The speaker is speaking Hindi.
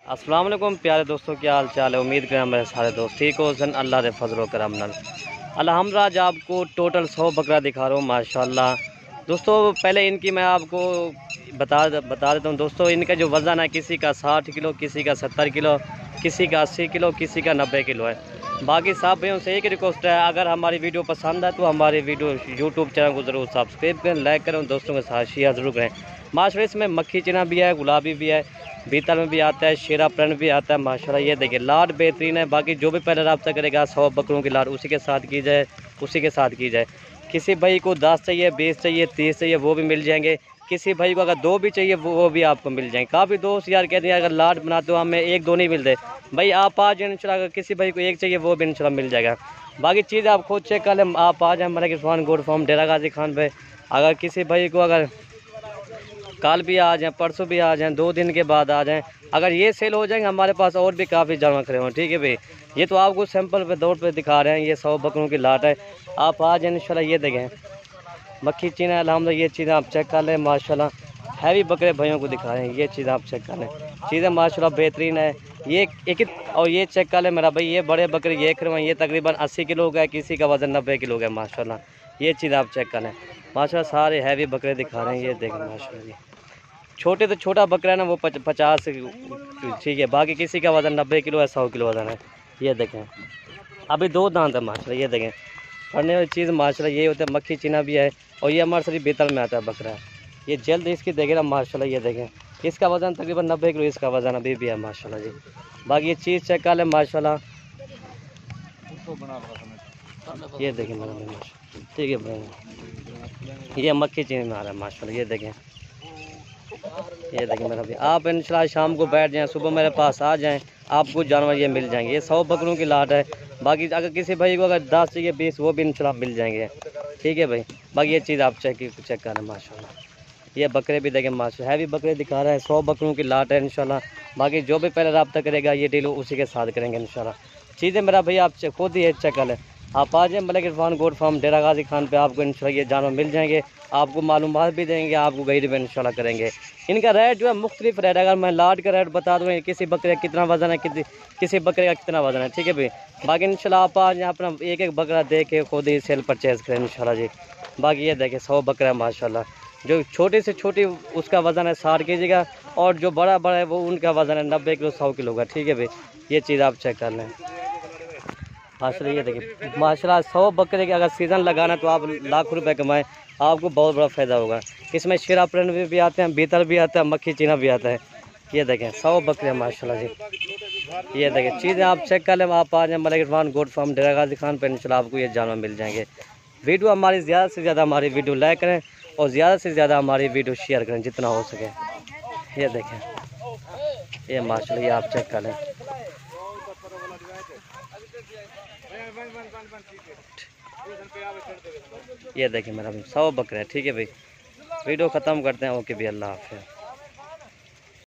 अस्सलाम वालेकुम प्यारे दोस्तों, क्या हाल चाल है। उम्मीद करें मेरे सारे दोस्त ठीक हो सन अल्लाह के फजल करम नाल। अल्हम्दुलिल्लाह आज आपको टोटल 100 बकरा दिखा रहा हूँ माशाल्लाह। दोस्तों पहले इनकी मैं आपको बता देता हूँ दोस्तों। इनका जो वज़न है किसी का 60 किलो, किसी का 70 किलो, किसी का 80 किलो, किसी का 90 किलो है। बाकी सब भाइयों से एक रिक्वेस्ट है, अगर हमारी वीडियो पसंद है तो हमारी वीडियो यूट्यूब चैनल को ज़रूर सब्सक्राइब करें, लाइक करें, दोस्तों के साथ शेयर ज़रूर करें। माशाल्लाह इसमें मक्खी चना भी है, गुलाबी भी है, बीतल में भी आता है, शेरा प्रिंट भी आता है माशाल्लाह। ये देखिए लाट बेहतरीन है। बाकी जो भी पहले रब्ता करेगा 100 बकरों की लाट उसी के साथ की जाए, उसी के साथ की जाए। किसी भाई को 10 चाहिए, 20 चाहिए, 30 चाहिए, वो भी मिल जाएंगे। किसी भाई को अगर 2 भी चाहिए वो भी आपको मिल जाएंगे। काफ़ी दोस्त यार कहते हैं अगर लाट बनाते हो हमें 1-2 नहीं मिलते। भाई आप आ जाए इंशाल्लाह, अगर किसी भाई को एक चाहिए वो भी इंशाल्लाह मिल जाएगा। बाकी चीज़ आप खुद चेक कर लें, आप आ जाए मलिक इरफान गोट फार्म डेरा गाजी खान पे। अगर किसी भाई को अगर कल भी आ जाएँ, परसों भी आ जाएँ, 2 दिन के बाद आ जाएँ, अगर ये सेल हो जाएंगे हमारे पास और भी काफ़ी जानवर खड़े हों। ठीक है भाई, ये तो आपको सैंपल पे दौड़ पे दिखा रहे हैं। ये 100 बकरों की लाट है, आप आ जाए इंशाल्लाह। ये देखें मक्खी चीन है अल्हम्दुलिल्लाह। ये चीज़ें आप चेक कर लें माशाल्लाह। हैवी बकरे भाइयों को दिखा रहे हैं, ये चीज़ आप चेक कर लें, चीज़ें माशाल्लाह बेहतरीन है। ये एक और ये चेक कर लें मेरा भाई, ये बड़े बकरे ये खरवा, ये तकरीबन 80 किलो का है, किसी का वज़न 90 किलो का है माशाल्लाह। ये चीज़ आप चेक कर लें माशाल्लाह, सारे हैवी बकरे दिखा रहे हैं। ये देखें माशाल्लाह, छोटे तो छोटा बकरा है ना वो 50 ठीक है। बाकी किसी का वज़न 90 किलो है, 100 किलो वज़न है। ये देखें अभी 2 दांत है माशाल्लाह। ये देखें पढ़ने वाली चीज़ माशाल्लाह ये होता है। मक्खी चीना भी है और ये हमारे सरी बेतल में आता है बकरा है। ये जल्द इसकी देखें ना माशाल्लाह। ये देखें इसका वज़न तकरीबन 90 किलो इसका वज़न अभी भी है माशाल्लाह जी। बाकी ये चीज़ चेक कर लें माशाल्लाह। ये देखें मेरा ठीक है भाई, ये मक्खी चीनी में आ रहा है माशाल्लाह। ये देखें, ये देखें मेरा भाई, आप इंशाल्लाह शाम को बैठ जाएं, सुबह मेरे पास आ जाएं, आपको जानवर ये मिल जाएंगे। ये 100 बकरों की लाट है। बाकी अगर किसी भाई को अगर 10 चाहिए, 20, वो भी इंशाल्लाह मिल जाएंगे। ठीक है भाई, बाकी ये चीज़ आप चेक करें माशाल्लाह। ये बकरे भी देखें माशाल्लाह, हैवी बकरे दिखा रहे हैं। 100 बकरों की लाट है इंशाल्लाह। बाकी जो भी पहले रब्ता करेगा ये डील उसी के साथ करेंगे इंशाल्लाह। चीज़ें मेरा भाई आप खुद ही चेक कर लें। आप आ जाए मलिक इरफान गोट फार्म डेरा गाजी खान पे, आपको इंशाल्लाह ये जानवर मिल जाएंगे। आपको मालूमात भी देंगे, आपको गाइड भी इंशाल्लाह करेंगे। इनका रेट जो है मुख्तलिफ रेट है। अगर मैं लाट का रेट बता दूँ, किसी बकरे का कितना वज़न है, किसी बकरे का कितना वज़न है। ठीक है भाई, बाकी इंशाल्लाह आप आ जाए अपना एक एक बकरा देख के खुद ही सेल परचेज़ करें इंशाल्लाह जी। बाकी ये देखें 100 बकरा है माशाल्लाह। जो छोटी से छोटी उसका वज़न है 60 केजी का, और जो बड़ा बड़ा है वो उनका वज़न है 90 किलो, 100 किलो का। ठीक है भाई, ये चीज़ आप चेक कर लें माशाल्लाह। ये देखिए माशाल्लाह 100 बकरे के अगर सीज़न लगाना तो आप लाख रुपए कमाएं, आपको बहुत बड़ा फ़ायदा होगा। इसमें शेरा प्रिंट भी आते हैं, बीतल भी आता है, मक्खी चीना भी आता है। ये देखें 100 बकरे माशाल्लाह जी। ये देखें चीज़ें आप चेक कर लें। आप आ जाए मलिक इरफान गोट फार्म डेरा गाजी खान पर, इंशाल्लाह आपको ये जानवर मिल जाएंगे। वीडियो हमारी ज़्यादा से ज़्यादा हमारी वीडियो लाइक करें और ज़्यादा से ज़्यादा हमारी वीडियो शेयर करें जितना हो सके। ये देखें ये माशाल्लाह, ये आप चेक कर लें। ये देखें मेरा 100 बकरे हैं। ठीक है भाई, वीडियो ख़त्म करते हैं। ओके भाई, अल्लाह हाफ़िज़।